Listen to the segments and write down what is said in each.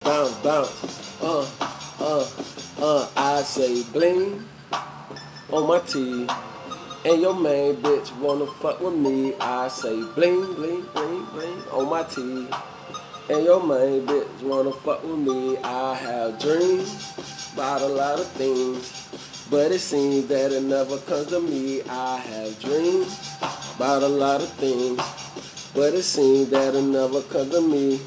bounce, bounce. I say bling on my tee. And your main bitch wanna fuck with me. I say bling, bling, bling, bling on my tee. And your main bitch wanna fuck with me. I have dreams about a lot of things, but it seems that it never comes to me. I have dreams about a lot of things, but it seems that it never comes to me.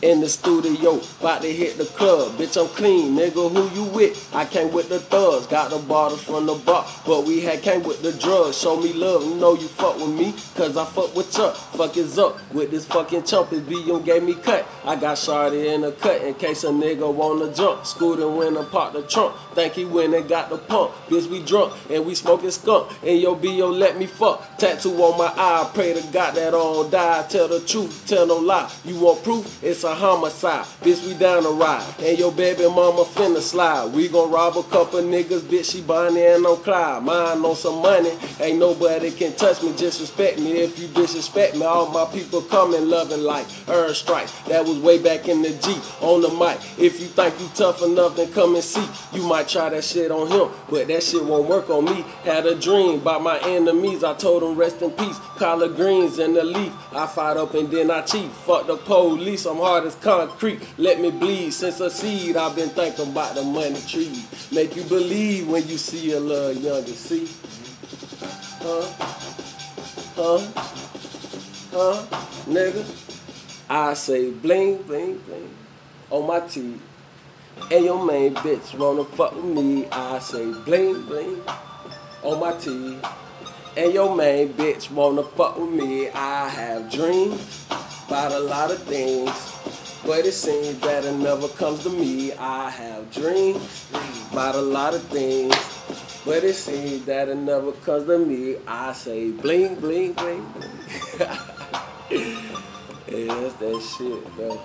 In the studio, about to hit the club. Bitch, I'm clean, nigga, who you with? I came with the thugs, got the bottles from the bar, but we came with the drugs. Show me love, you know you fuck with me, cause I fuck with Chuck. Fuck is up with this fucking chump, his B.M. gave me cut. I got shorty in the cut in case a nigga wanna jump. Scooter went and parked the trunk, think he went and got the pump. Bitch, we drunk and we smoking skunk, and your B.O. let me fuck. Tattoo on my eye, pray to God that I don't die. Tell the truth, tell no lie. You want proof? It's a homicide. Bitch, we down to ride, and your baby mama finna slide. We gon' rob a couple niggas, bitch, she Bonnie and I'm Clyde. Mine on some money, ain't nobody can touch me. Just respect me. If you disrespect me, all my people coming loving like Earth Strikes. That was way back in the G on the mic. If you think you tough enough, then come and see. You might try that shit on him, but that shit won't work on me. Had a dream about my enemies, I told them rest in peace. Collard greens in the leaf, I fired up and then I cheat. Fuck the police, I'm hard as concrete. Let me bleed. Since a seed, I've been thinking about the money tree. Make you believe when you see a little younger, see? Nigga? I say bling, bling, bling on my teeth. And your main bitch wanna fuck with me. I say bling, bling on my teeth. And your main bitch wanna fuck with me. I have dreams about a lot of things, but it seems that it never comes to me. I have dreams about a lot of things, but it seems that it never comes to me. I say bling, bling, bling, bling. Yeah, that's that shit, bro.